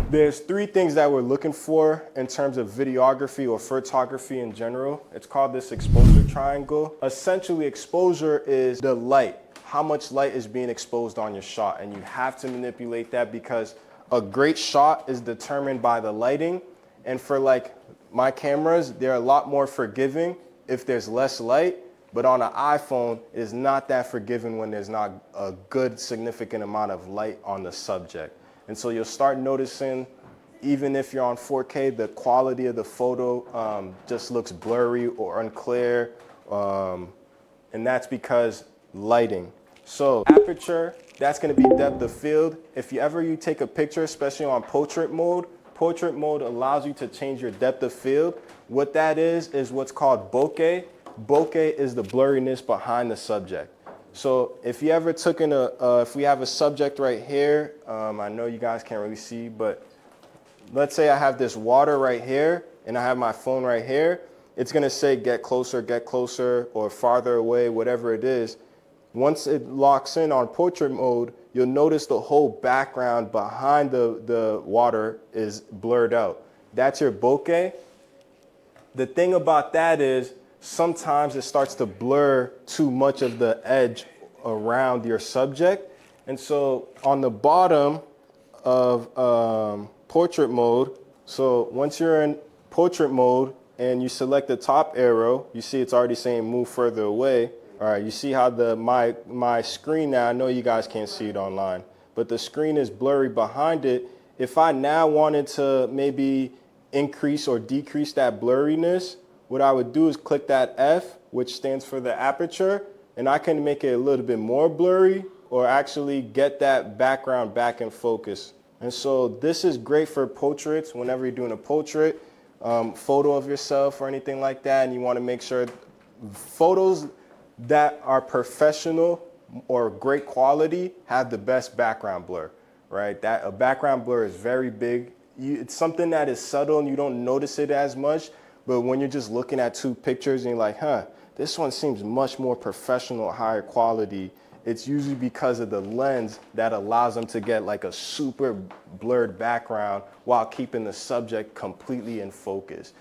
There's three things that we're looking for in terms of videography or photography in general. It's called this exposure triangle. Essentially, exposure is the light, how much light is being exposed on your shot, and you have to manipulate that because a great shot is determined by the lighting. And for like my cameras, they're a lot more forgiving if there's less light, but on an iPhone, it's not that forgiving when there's not a good significant amount of light on the subject. And so you'll start noticing, even if you're on 4K, the quality of the photo just looks blurry or unclear. And that's because lighting. So aperture, that's gonna be depth of field. If you take a picture, especially on portrait mode allows you to change your depth of field. What that is what's called bokeh. Bokeh is the blurriness behind the subject. So if you ever took if we have a subject right here, I know you guys can't really see, but let's say I have this water right here and I have my phone right here, it's gonna say get closer, or farther away, whatever it is. Once it locks in on portrait mode, you'll notice the whole background behind the water is blurred out. That's your bokeh. The thing about that is sometimes it starts to blur too much of the edge around your subject. And so on the bottom of portrait mode, so once you're in portrait mode and you select the top arrow, you see it's already saying move further away. All right, you see how my screen now, I know you guys can't see it online, but the screen is blurry behind it. If I now wanted to maybe increase or decrease that blurriness, what I would do is click that F, which stands for the aperture, and I can make it a little bit more blurry or actually get that background back in focus. And so this is great for portraits whenever you're doing a portrait, photo of yourself or anything like that, and you want to make sure photos that are professional or great quality have the best background blur, right? That a background blur is very big. It's something that is subtle and you don't notice it as much, but when you're just looking at two pictures and you're like, this one seems much more professional, higher quality, it's usually because of the lens that allows them to get like a super blurred background while keeping the subject completely in focus.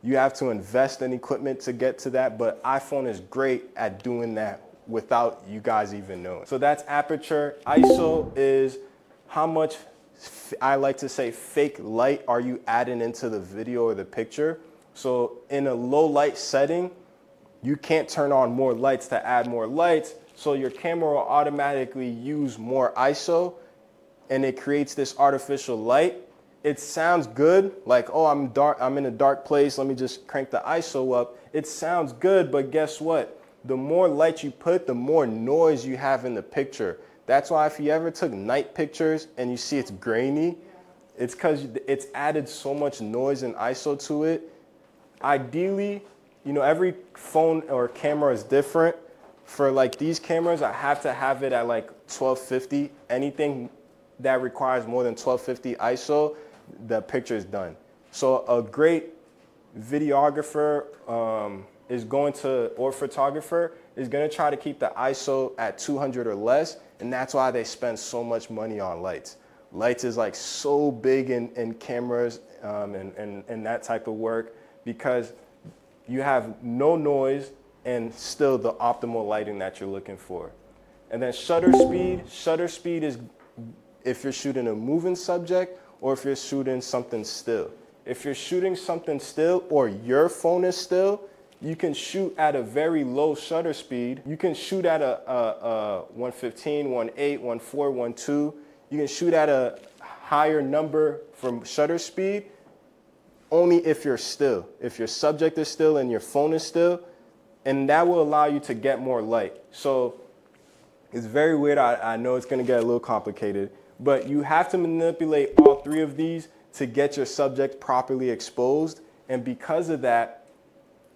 You have to invest in equipment to get to that, but iPhone is great at doing that without you guys even knowing. So that's aperture. ISO is how much, I like to say, fake light are you adding into the video or the picture. So in a low light setting, you can't turn on more lights to add more lights, so your camera will automatically use more ISO and it creates this artificial light. It sounds good, like, oh, I'm in a dark place, let me just crank the ISO up. It sounds good, but guess what? The more light you put, the more noise you have in the picture. That's why if you ever took night pictures and you see it's grainy, it's because it's added so much noise and ISO to it. Ideally, every phone or camera is different. For like these cameras, I have to have it at like 1250. Anything that requires more than 1250 ISO, the picture is done. So a great videographer or photographer is going to try to keep the ISO at 200 or less, and that's why they spend so much money on lights. Lights is like so big in cameras and that type of work, because you have no noise and still the optimal lighting that you're looking for. And then shutter speed is if you're shooting a moving subject or if you're shooting something still. If you're shooting something still or your phone is still, you can shoot at a very low shutter speed. You can shoot at a 115, 1.8, 1.4, 1.2. You can shoot at a higher number from shutter speed only if you're still. If your subject is still and your phone is still, and that will allow you to get more light. So it's very weird. I know it's gonna get a little complicated, but you have to manipulate all three of these to get your subject properly exposed. And because of that,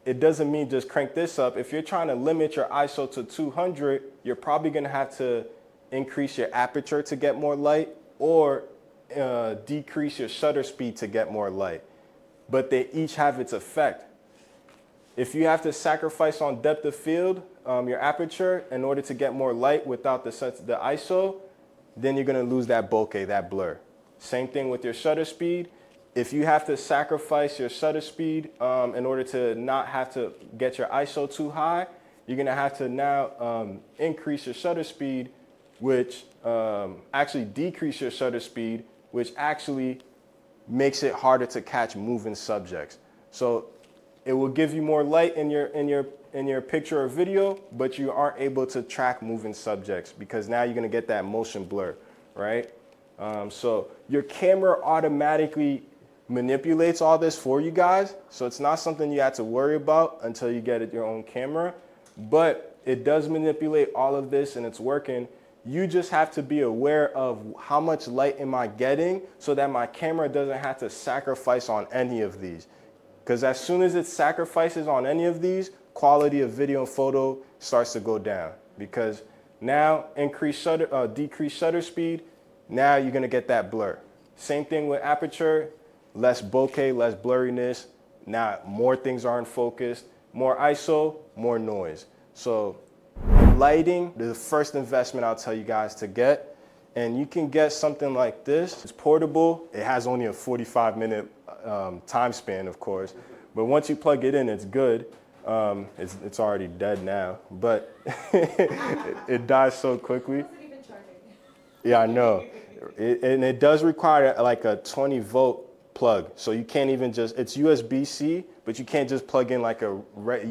it doesn't mean just crank this up. If you're trying to limit your ISO to 200, you're probably gonna have to increase your aperture to get more light or decrease your shutter speed to get more light. But they each have its effect. If you have to sacrifice on depth of field, your aperture, in order to get more light without the ISO, then you're gonna lose that bokeh, that blur. Same thing with your shutter speed. If you have to sacrifice your shutter speed in order to not have to get your ISO too high, you're gonna have to now increase your shutter speed, which actually decrease your shutter speed, which actually makes it harder to catch moving subjects. So it will give you more light in your picture or video, but you aren't able to track moving subjects because now you're gonna get that motion blur, right? So your camera automatically manipulates all this for you guys. So it's not something you have to worry about until you get your own camera, but it does manipulate all of this and it's working. You just have to be aware of how much light am I getting so that my camera doesn't have to sacrifice on any of these. Because as soon as it sacrifices on any of these, quality of video and photo starts to go down. Because now decrease shutter speed, now you're gonna get that blur. Same thing with aperture, less bokeh, less blurriness. Now more things are in focus, more ISO, more noise. So lighting, the first investment I'll tell you guys to get, and you can get something like this. It's portable. It has only a 45-minute time span, of course, but once you plug it in, it's good. It's already dead now, but it dies so quickly. How's it even charging? Yeah, I know. And it does require like a 20-volt plug, so you can't even just, it's USB-C, but you can't just plug in like you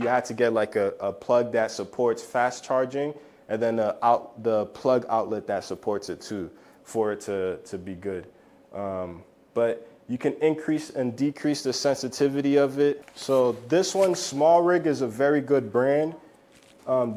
have to get like a plug that supports fast charging, and then the plug outlet that supports it too, for it to be good. But you can increase and decrease the sensitivity of it. So this one, Small Rig, is a very good brand.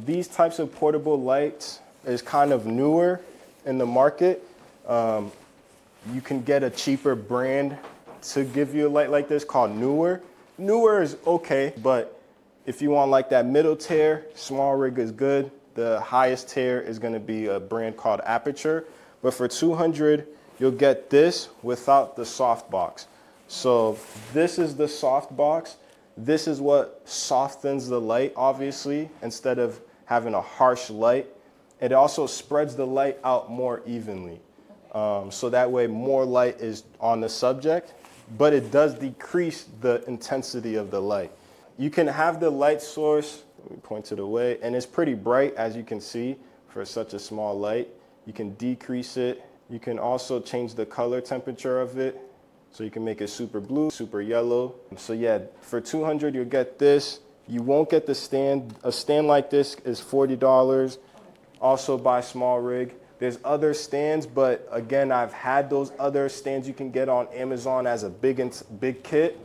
These types of portable lights is kind of newer in the market. You can get a cheaper brand to give you a light like this called Newer. Newer is okay, but if you want like that middle tier, Small Rig is good. The highest tier is gonna be a brand called Aperture. But for $200, you'll get this without the soft box. So this is the soft box. This is what softens the light, obviously, instead of having a harsh light. It also spreads the light out more evenly. So that way more light is on the subject, but it does decrease the intensity of the light. You can have the light source, let me point it away, and it's pretty bright, as you can see, for such a small light. You can decrease it. You can also change the color temperature of it. So you can make it super blue, super yellow. So yeah, for $200, you'll get this. You won't get the stand. A stand like this is $40. Also by Small Rig. There's other stands, but again, I've had those other stands you can get on Amazon as a big kit.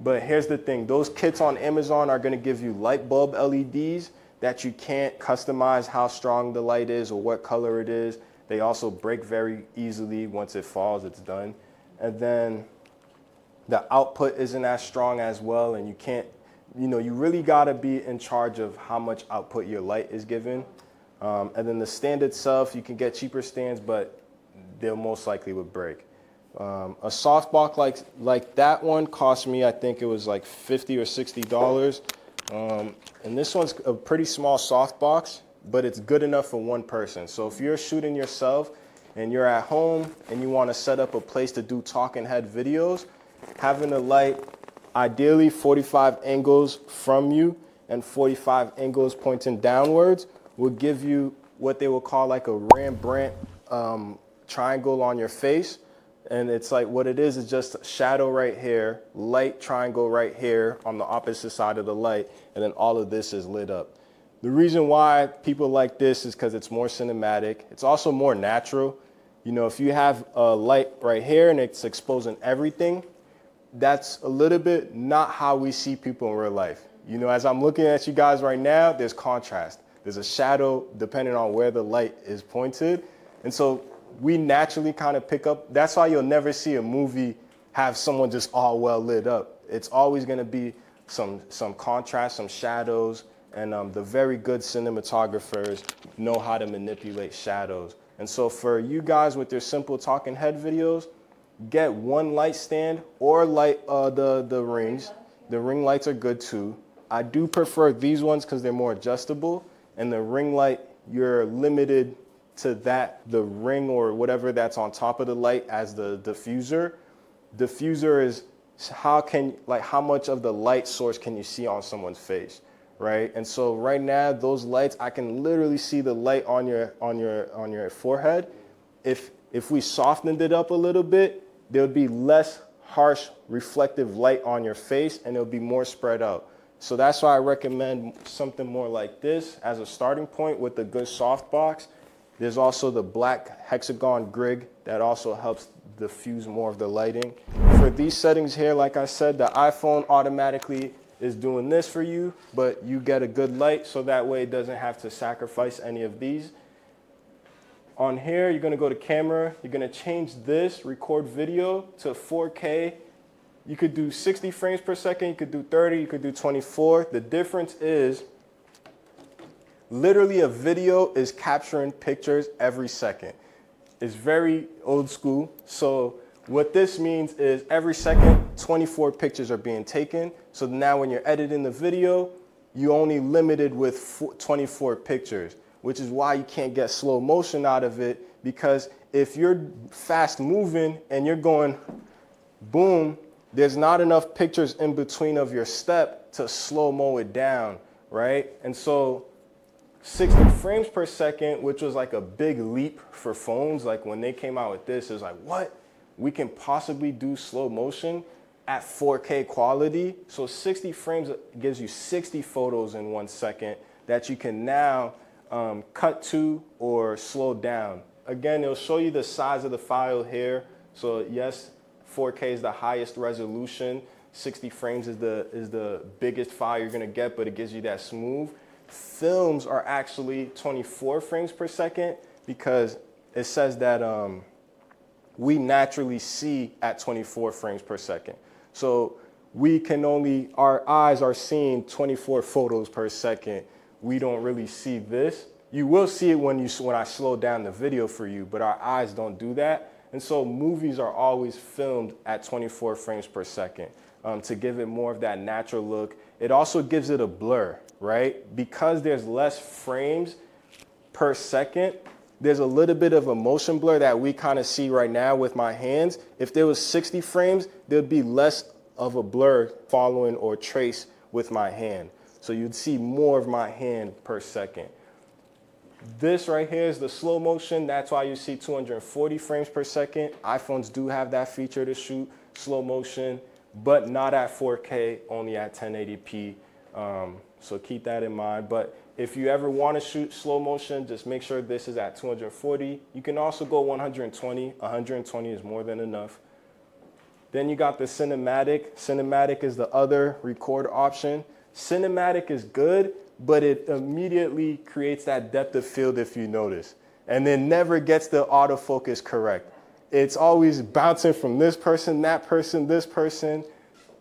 But here's the thing, those kits on Amazon are gonna give you light bulb LEDs that you can't customize how strong the light is or what color it is. They also break very easily. Once it falls, it's done. And then the output isn't as strong as well, and you can't, you really gotta be in charge of how much output your light is given. And then the stand itself, you can get cheaper stands, but they'll most likely would break. A softbox like that one cost me, I think it was like $50 or $60. And this one's a pretty small softbox, but it's good enough for one person. So if you're shooting yourself and you're at home and you want to set up a place to do talking head videos, having a light, ideally 45 angles from you and 45 angles pointing downwards, will give you what they will call like a Rembrandt triangle on your face. And it's like, what it is just shadow right here, light triangle right here on the opposite side of the light, and then all of this is lit up. The reason why people like this is because it's more cinematic. It's also more natural. If you have a light right here and it's exposing everything, that's a little bit not how we see people in real life. As I'm looking at you guys right now, there's contrast. There's a shadow depending on where the light is pointed. And so we naturally kind of pick up. That's why you'll never see a movie have someone just all well lit up. It's always going to be some contrast, some shadows, and the very good cinematographers know how to manipulate shadows. And so for you guys with your simple talking head videos, get one light stand or light the rings. The ring lights are good too. I do prefer these ones because they're more adjustable. And the ring light, you're limited to the ring or whatever that's on top of the light as the diffuser. Diffuser is how much of the light source can you see on someone's face, right? And so right now, those lights, I can literally see the light on your forehead. If we softened it up a little bit, there would be less harsh reflective light on your face, and it'll be more spread out. So that's why I recommend something more like this as a starting point with a good softbox. There's also the black hexagon grid that also helps diffuse more of the lighting. For these settings here, like I said, the iPhone automatically is doing this for you, but you get a good light so that way it doesn't have to sacrifice any of these. On here, you're gonna go to camera, you're gonna change this record video to 4K. You could do 60 frames per second, you could do 30, you could do 24. The difference is literally a video is capturing pictures every second. It's very old school. So what this means is every second, 24 pictures are being taken. So now when you're editing the video, you only limited with 24 pictures, which is why you can't get slow motion out of it, because if you're fast moving and you're going boom, there's not enough pictures in between of your step to slow-mo it down, right? And so 60 frames per second, which was like a big leap for phones, like when they came out with this, it was like, what? We can possibly do slow motion at 4K quality. So 60 frames gives you 60 photos in 1 second that you can now cut to or slow down. Again, it'll show you the size of the file here. So yes, 4K is the highest resolution. 60 frames is the biggest file you're gonna get, but it gives you that smooth. Films are actually 24 frames per second because it says that we naturally see at 24 frames per second. So our eyes are seeing 24 photos per second. We don't really see this. You will see it when I slow down the video for you, but our eyes don't do that. And so movies are always filmed at 24 frames per second to give it more of that natural look. It also gives it a blur, right? Because there's less frames per second, there's a little bit of a motion blur that we kind of see right now with my hands. If there was 60 frames, there'd be less of a blur following or trace with my hand. So you'd see more of my hand per second. This right here is the slow motion. That's why you see 240 frames per second. iPhones do have that feature to shoot slow motion, but not at 4K, only at 1080p. So keep that in mind. But if you ever want to shoot slow motion, just make sure this is at 240. You can also go 120. 120 is more than enough. Then you got the cinematic. Cinematic is the other record option. Cinematic is good, but it immediately creates that depth of field if you notice, and then never gets the autofocus correct. It's always bouncing from this person, that person, this person,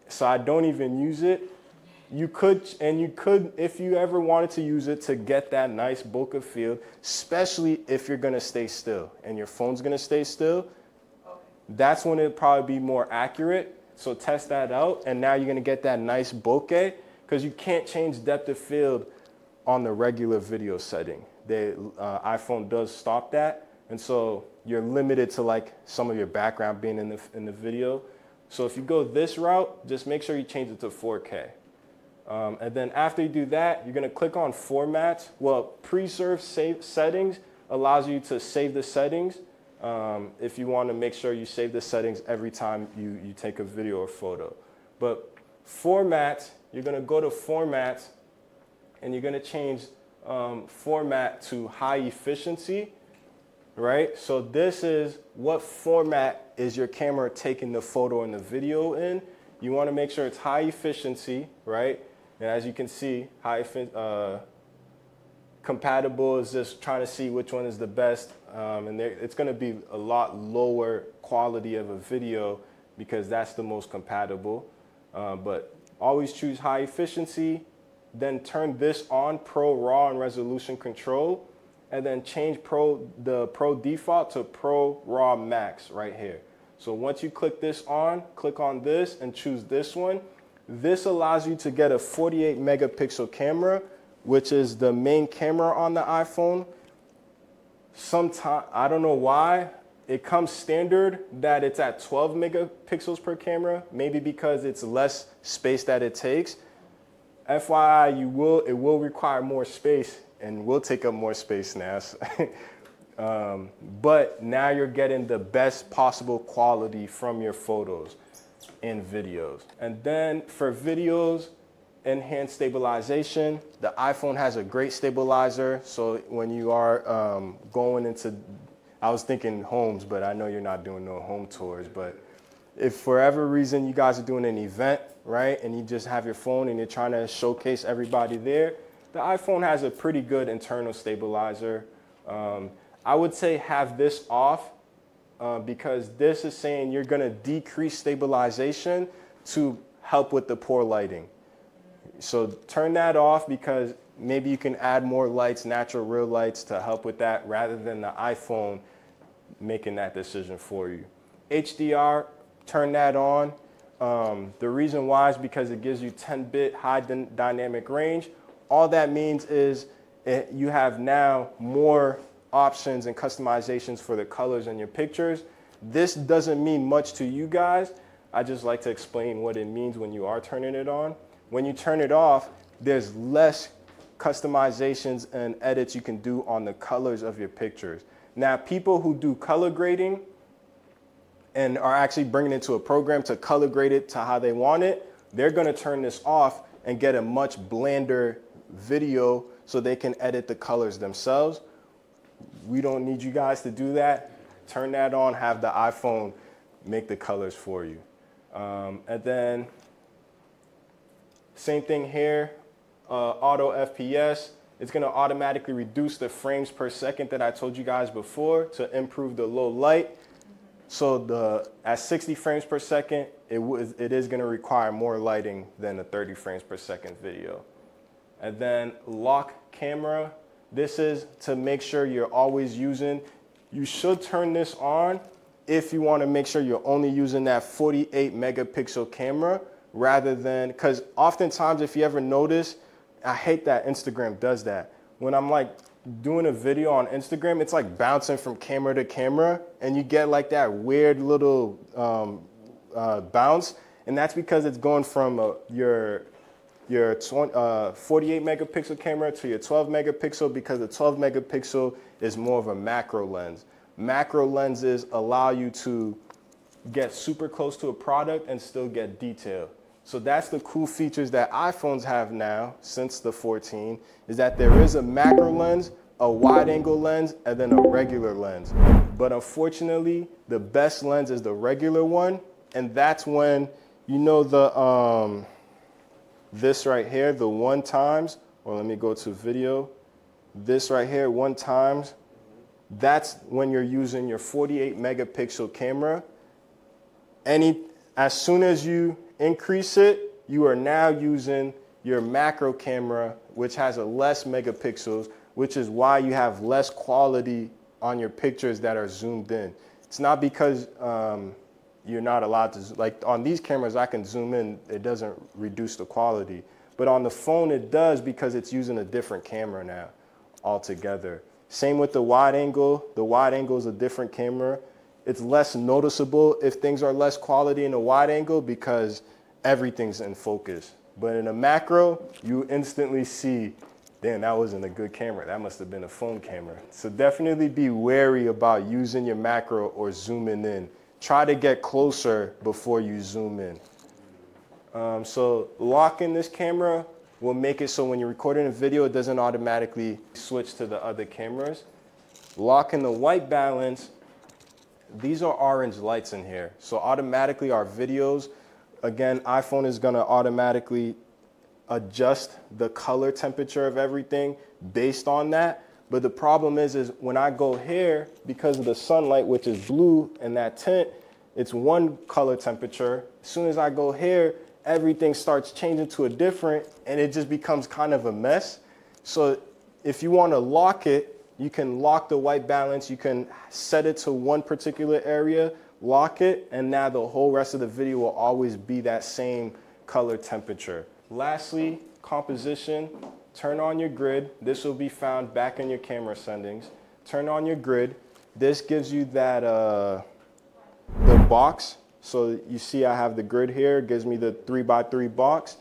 so I don't even use it. You could, if you ever wanted to use it to get that nice bokeh field, especially if you're gonna stay still and your phone's gonna stay still, that's when it'd probably be more accurate. So test that out, and now you're gonna get that nice bokeh, because you can't change depth of field on the regular video setting. iPhone does stop that, and so you're limited to like some of your background being in the video. So if you go this route, just make sure you change it to 4K. And then after you do that, you're gonna click on Formats. Well, Preserve Save Settings allows you to save the settings if you wanna make sure you save the settings every time you take a video or photo. But Formats, you're gonna go to Formats and you're gonna change format to high efficiency, right? So this is what format is your camera taking the photo and the video in. You wanna make sure it's high efficiency, right? And as you can see, compatible is just trying to see which one is the best. And it's gonna be a lot lower quality of a video because that's the most compatible. But always choose high efficiency, then turn this on, Pro RAW and Resolution Control, and then change the Pro default to Pro RAW Max right here. So once you click on this and choose this one, this allows you to get a 48 megapixel camera, which is the main camera on the iPhone. Sometimes, I don't know why, it comes standard that it's at 12 megapixels per camera, maybe because it's less space that it takes. FYI, it will require more space and will take up more space now. But now you're getting the best possible quality from your photos and videos. And then for videos, enhanced stabilization. The iPhone has a great stabilizer. So when you are going into, I was thinking homes, but I know you're not doing no home tours. But if for whatever reason you guys are doing an event, right, and you just have your phone and you're trying to showcase everybody there, the iPhone has a pretty good internal stabilizer. I would say have this off because this is saying you're going to decrease stabilization to help with the poor lighting. So turn that off because maybe you can add more lights, natural real lights to help with that rather than the iPhone making that decision for you. HDR, turn that on. The reason why is because it gives you 10-bit high dynamic range. All that means is you have now more options and customizations for the colors in your pictures. This doesn't mean much to you guys. I just like to explain what it means when you are turning it on. When you turn it off, there's less customizations and edits you can do on the colors of your pictures. Now, people who do color grading and are actually bringing it to a program to color grade it to how they want it, they're gonna turn this off and get a much blander video so they can edit the colors themselves. We don't need you guys to do that. Turn that on, have the iPhone make the colors for you. And then same thing here, auto FPS. It's gonna automatically reduce the frames per second that I told you guys before to improve the low light. So at 60 frames per second, it is gonna require more lighting than a 30 frames per second video. And then lock camera. This is to make sure you're always using, you should turn this on if you wanna make sure you're only using that 48 megapixel camera rather than, because oftentimes if you ever notice, I hate that Instagram does that. When I'm like doing a video on Instagram, it's like bouncing from camera to camera and you get like that weird little bounce. And that's because it's going from your 48 megapixel camera to your 12 megapixel because the 12 megapixel is more of a macro lens. Macro lenses allow you to get super close to a product and still get detail. So that's the cool features that iPhones have now since the 14 is that there is a macro lens, a wide angle lens, and then a regular lens. But unfortunately, the best lens is the regular one. And that's when, you know, this right here, the 1x, or let me go to video. This right here, 1x, that's when you're using your 48 megapixel camera. As soon as you increase it, you are now using your macro camera, which has a less megapixels, which is why you have less quality on your pictures that are zoomed in. It's not because you're not allowed to, like on these cameras, I can zoom in, it doesn't reduce the quality. But on the phone, it does because it's using a different camera now altogether. Same with the wide angle. The wide angle is a different camera. It's less noticeable if things are less quality in a wide angle because everything's in focus. But in a macro, you instantly see, damn, that wasn't a good camera. That must have been a phone camera. So definitely be wary about using your macro or zooming in. Try to get closer before you zoom in. So locking this camera will make it so when you're recording a video, it doesn't automatically switch to the other cameras. Locking the white balance. These are orange lights in here. So automatically our videos, again, iPhone is gonna automatically adjust the color temperature of everything based on that. But the problem is when I go here, because of the sunlight, which is blue and that tint, it's one color temperature. As soon as I go here, everything starts changing to a different, and it just becomes kind of a mess. So if you wanna lock it, you can lock the white balance, you can set it to one particular area, lock it, and now the whole rest of the video will always be that same color temperature. Lastly, composition, turn on your grid. This will be found back in your camera settings. turn on your grid. This gives you that the box. So you see I have the grid here, it gives me the 3x3 box.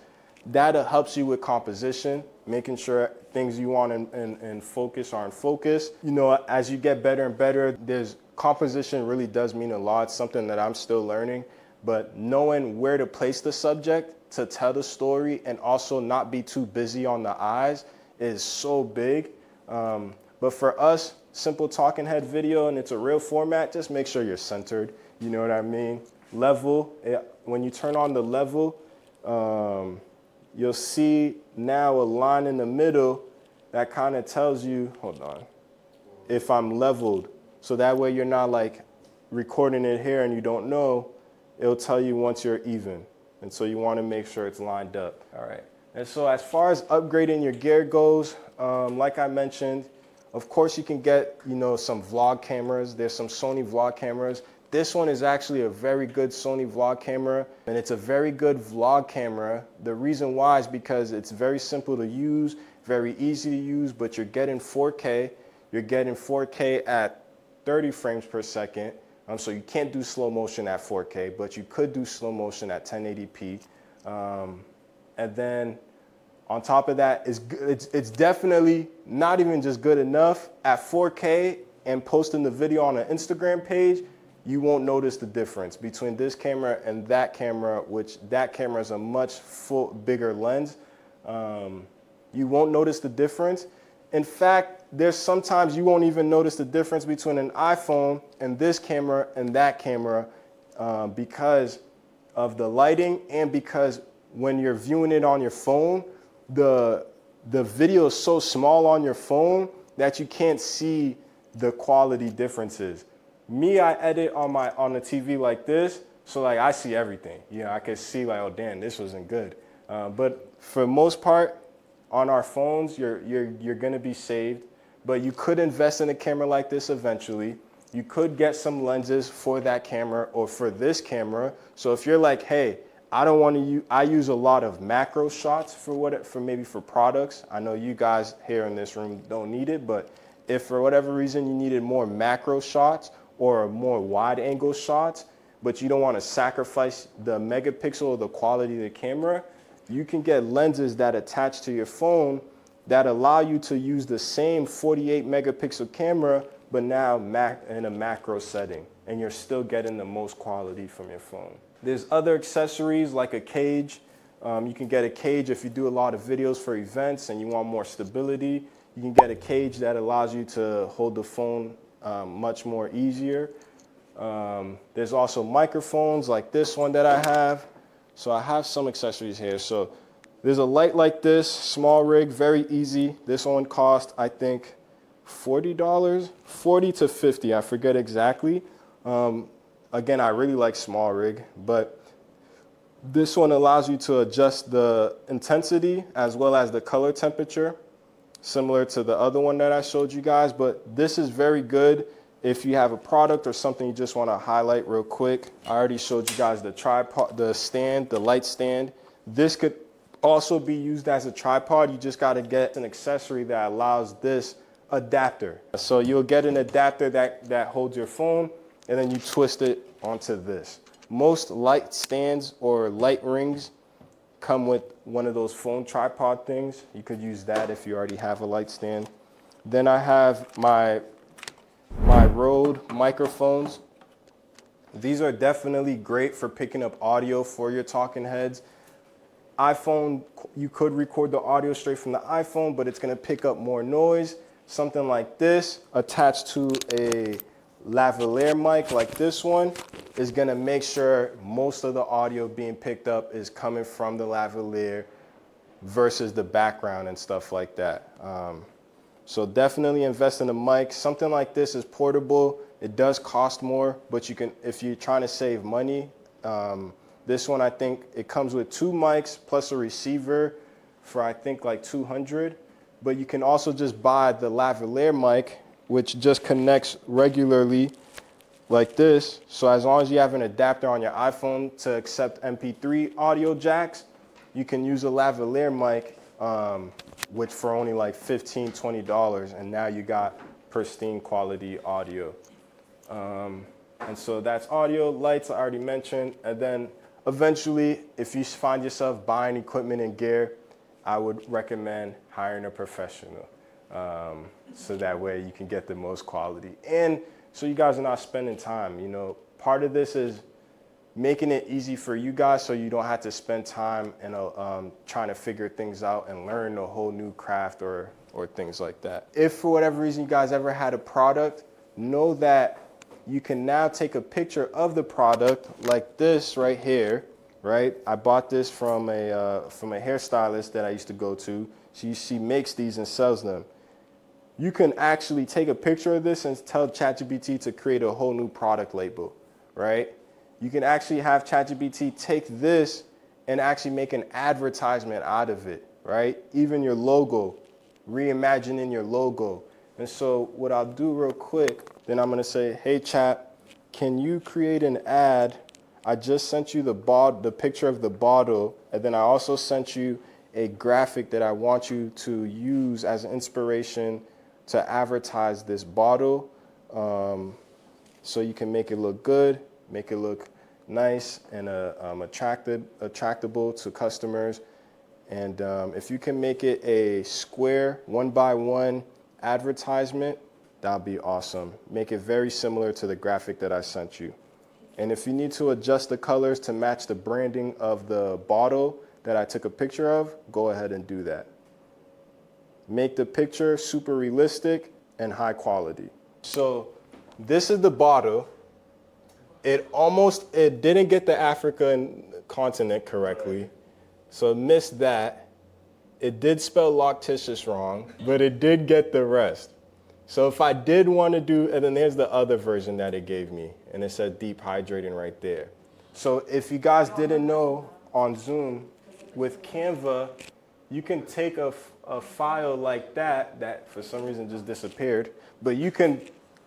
That helps you with composition, making sure things you want in focus are in focus. You know, as you get better and better, composition really does mean a lot. It's something that I'm still learning, but knowing where to place the subject to tell the story and also not be too busy on the eyes is so big. But for us, simple talking head video and it's a real format, just make sure you're centered. You know what I mean? Level, when you turn on the level, you'll see now a line in the middle that kind of tells you, hold on, if I'm leveled. So that way you're not like recording it here and you don't know, it'll tell you once you're even. And so you want to make sure it's lined up. All right. And so as far as upgrading your gear goes, like I mentioned, of course you can get, you know, some vlog cameras. There's some Sony vlog cameras. This one is actually a very good Sony vlog camera, and it's a very good vlog camera. The reason why is because it's very simple to use, very easy to use, but you're getting 4K. You're getting 4K at 30 frames per second. So you can't do slow motion at 4K, but you could do slow motion at 1080p. And then on top of that, it's definitely not even just good enough. At 4K and posting the video on an Instagram page, you won't notice the difference between this camera and that camera, which that camera is a much bigger lens. You won't notice the difference. In fact, there's sometimes you won't even notice the difference between an iPhone and this camera and that camera because of the lighting and because when you're viewing it on your phone, the video is so small on your phone that you can't see the quality differences. Me, I edit on the TV like this, so like I see everything. You know, I can see like, oh damn, this wasn't good. But for most part, on our phones, you're gonna be saved. But you could invest in a camera like this eventually. You could get some lenses for that camera or for this camera. So if you're like, hey, I don't want to use, I use a lot of macro shots for maybe for products. I know you guys here in this room don't need it, but if for whatever reason you needed more macro shots or more wide angle shots, but you don't want to sacrifice the megapixel or the quality of the camera, you can get lenses that attach to your phone that allow you to use the same 48 megapixel camera, but now in a macro setting, and you're still getting the most quality from your phone. There's other accessories like a cage. You can get a cage if you do a lot of videos for events and you want more stability. You can get a cage that allows you to hold the phone much more easier. There's also microphones like this one that I have. So I have some accessories here. So there's a light like this, small rig, very easy. This one cost, I think, $40, 40 to 50, I forget exactly. Again, I really like small rig, but this one allows you to adjust the intensity as well as the color temperature, similar to the other one that I showed you guys. But this is very good if you have a product or something you just want to highlight real quick. I already showed you guys the tripod, the stand, the light stand. This could also be used as a tripod. You just got to get an accessory that allows this adapter. So you'll get an adapter that holds your phone, and then you twist it onto this. Most light stands or light rings come with one of those phone tripod things. You could use that if you already have a light stand. Then I have my Rode microphones. These are definitely great for picking up audio for your talking heads. iPhone, you could record the audio straight from the iPhone, but it's gonna pick up more noise. Something like this attached to a lavalier mic like this one is gonna make sure most of the audio being picked up is coming from the lavalier versus the background and stuff like that. So definitely invest in a mic. Something like this is portable. It does cost more, but you can, if you're trying to save money, this one, I think it comes with 2 mics plus a receiver for I think like $200. But you can also just buy the lavalier mic, which just connects regularly like this. So as long as you have an adapter on your iPhone to accept MP3 audio jacks, you can use a lavalier mic, which for only like $15, $20, and now you got pristine quality audio. And so that's audio, lights I already mentioned, and then eventually, if you find yourself buying equipment and gear, I would recommend hiring a professional. So that way you can get the most quality. And so you guys are not spending time, you know. Part of this is making it easy for you guys so you don't have to spend time and trying to figure things out and learn a whole new craft or things like that. If for whatever reason you guys ever had a product, know that you can now take a picture of the product like this right here, right? I bought this from a hairstylist that I used to go to. She makes these and sells them. You can actually take a picture of this and tell ChatGPT to create a whole new product label, right? You can actually have ChatGPT take this and actually make an advertisement out of it, right? Even your logo, reimagining your logo. And so what I'll do real quick, then I'm gonna say, hey Chat, can you create an ad? I just sent you the picture of the bottle, and then I also sent you a graphic that I want you to use as an inspiration to advertise this bottle, so you can make it look good, make it look nice and attractable to customers. And if you can make it a square 1x1 advertisement, that'll be awesome. Make it very similar to the graphic that I sent you. And if you need to adjust the colors to match the branding of the bottle that I took a picture of, go ahead and do that. Make the picture super realistic and high quality. So this is the bottle. It didn't get the African continent correctly, so it missed that. It did spell lactitious wrong, but it did get the rest. So if I did want to do, and then there's the other version that it gave me, and it said deep hydrating right there. So if you guys didn't know, on Zoom, with Canva, you can take a file like that for some reason just disappeared, but you can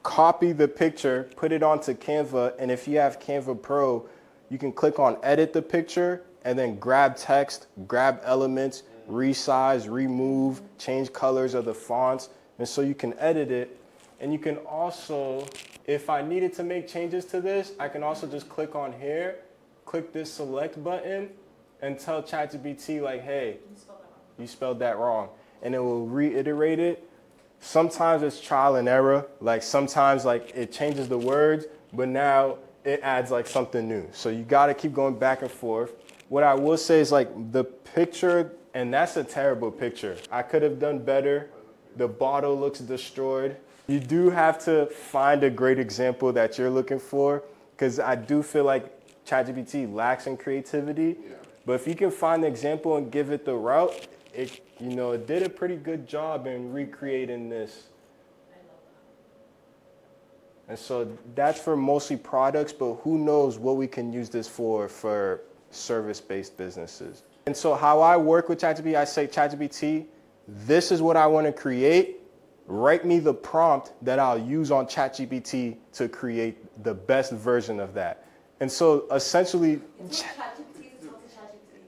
copy the picture, put it onto Canva, and if you have Canva Pro, you can click on edit the picture, and then grab text, grab elements, resize, remove, change colors of the fonts, and so you can edit it. And you can also, if I needed to make changes to this, I can also just click on here, click this select button, and tell ChatGPT like, hey, you spelled that wrong. And it will reiterate it. Sometimes it's trial and error. Like sometimes like it changes the words, but now it adds like something new. So you gotta keep going back and forth. What I will say is like the picture, and that's a terrible picture. I could have done better. The bottle looks destroyed. You do have to find a great example that you're looking for, because I do feel like ChatGPT lacks in creativity. Yeah. But if you can find the example and give it the route, it did a pretty good job in recreating this. And so that's for mostly products, but who knows what we can use this for service-based businesses. And so how I work with ChatGPT, I say, ChatGPT, this is what I want to create. Write me the prompt that I'll use on ChatGPT to create the best version of that. And so essentially,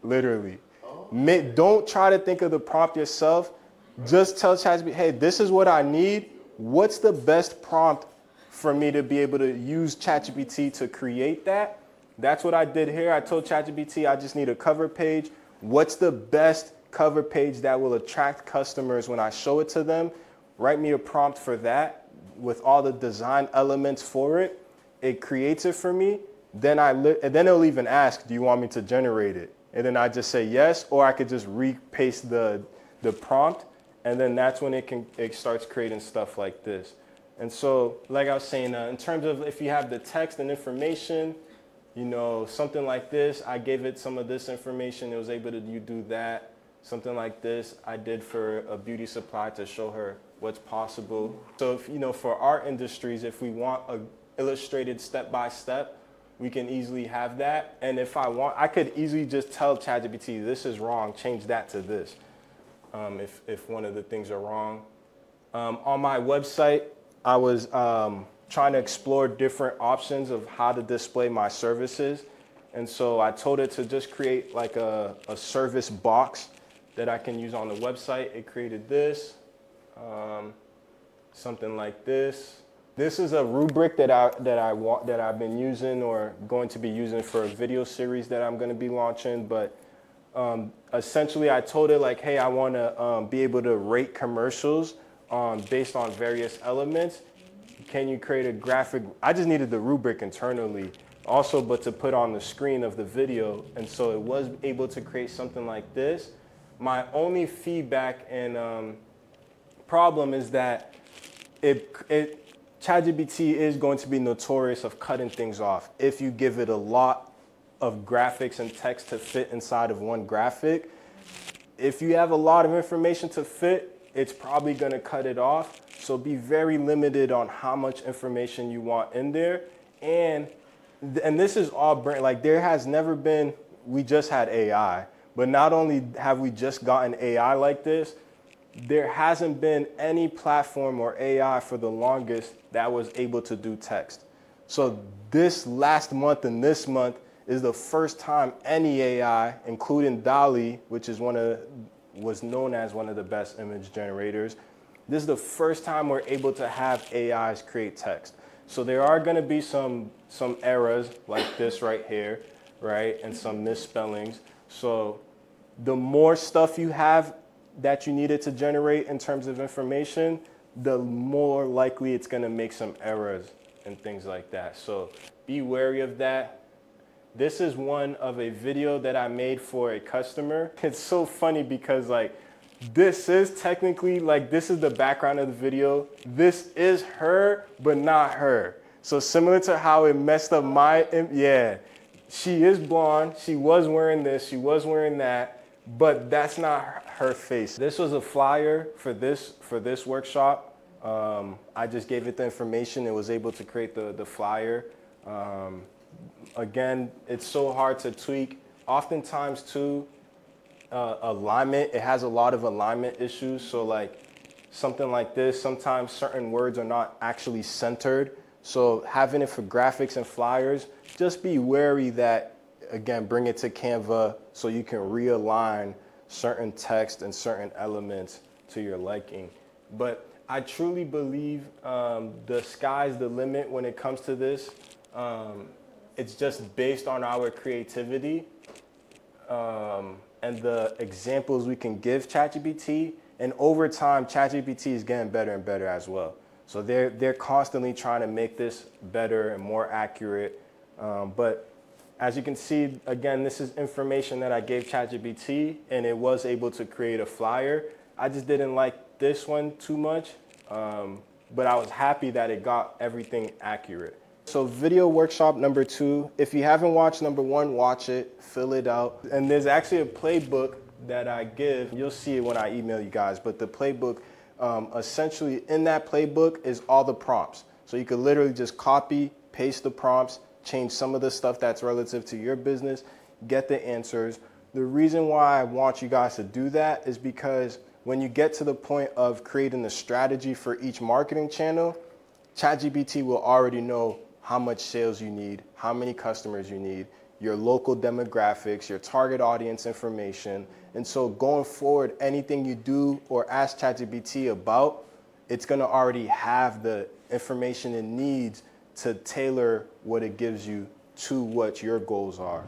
literally, don't try to think of the prompt yourself. Just tell ChatGPT, hey, this is what I need. What's the best prompt for me to be able to use ChatGPT to create that? That's what I did here. I told ChatGPT I just need a cover page. What's the best cover page that will attract customers when I show it to them? Write me a prompt for that with all the design elements for it. It creates it for me. Then and then it'll even ask, do you want me to generate it? And then I just say yes, or I could just repaste the prompt, and then that's when it starts creating stuff like this. And so, like I was saying, in terms of if you have the text and information, something like this, I gave it some of this information. It was able to do that. Something like this, I did for a beauty supply to show her what's possible. So, if, for our industries, if we want a illustrated step-by-step, we can easily have that. And if I want, I could easily just tell ChatGPT, this is wrong, change that to this, if one of the things are wrong. On my website, I was trying to explore different options of how to display my services. And so I told it to just create like a service box that I can use on the website. It created this. something like this. This is a rubric that I've been using or going to be using for a video series that I'm going to be launching. But essentially, I told it like, hey, I want to be able to rate commercials based on various elements. Can you create a graphic? I just needed the rubric internally also, but to put on the screen of the video. And so it was able to create something like this. My only feedback and problem is that ChatGPT is going to be notorious of cutting things off if you give it a lot of graphics and text to fit inside of one graphic. If you have a lot of information to fit, it's probably going to cut it off. So be very limited on how much information you want in there. And this is all brand, like there has never been, we just had AI, but not only have we just gotten AI like this, there hasn't been any platform or AI for the longest that was able to do text. So this last month and this month is the first time any AI, including DALL-E, which is was known as one of the best image generators, this is the first time we're able to have AIs create text. So there are going to be some errors like this right here, right, and some misspellings. So the more stuff you have that you needed to generate in terms of information, the more likely it's going to make some errors and things like that. So be wary of that. This is one of a video that I made for a customer. It's so funny because like this is technically like this is the background of the video. This is her, but not her. So similar to how it messed up yeah, she is blonde. She was wearing this. She was wearing that, but that's not her face. This was a flyer for this workshop. I just gave it the information. It was able to create the flyer. Again, it's so hard to tweak. Oftentimes too, alignment, it has a lot of alignment issues. So like something like this, sometimes certain words are not actually centered. So having it for graphics and flyers, just be wary that, again, bring it to Canva so you can realign certain text and certain elements to your liking. But I truly believe the sky's the limit when it comes to this. It's just based on our creativity and the examples we can give ChatGPT. And over time, ChatGPT is getting better and better as well. So they're constantly trying to make this better and more accurate. But as you can see, again, this is information that I gave ChatGPT, and it was able to create a flyer. I just didn't like this one too much, but I was happy that it got everything accurate. So video workshop number 2, if you haven't watched number 1, watch it, fill it out. And there's actually a playbook that I give. You'll see it when I email you guys, but the playbook, essentially in that playbook is all the prompts. So you could literally just copy, paste the prompts, change some of the stuff that's relative to your business, get the answers. The reason why I want you guys to do that is because when you get to the point of creating the strategy for each marketing channel, ChatGPT will already know how much sales you need, how many customers you need, your local demographics, your target audience information. And so going forward, anything you do or ask ChatGPT about, it's gonna already have the information it needs to tailor what it gives you to what your goals are.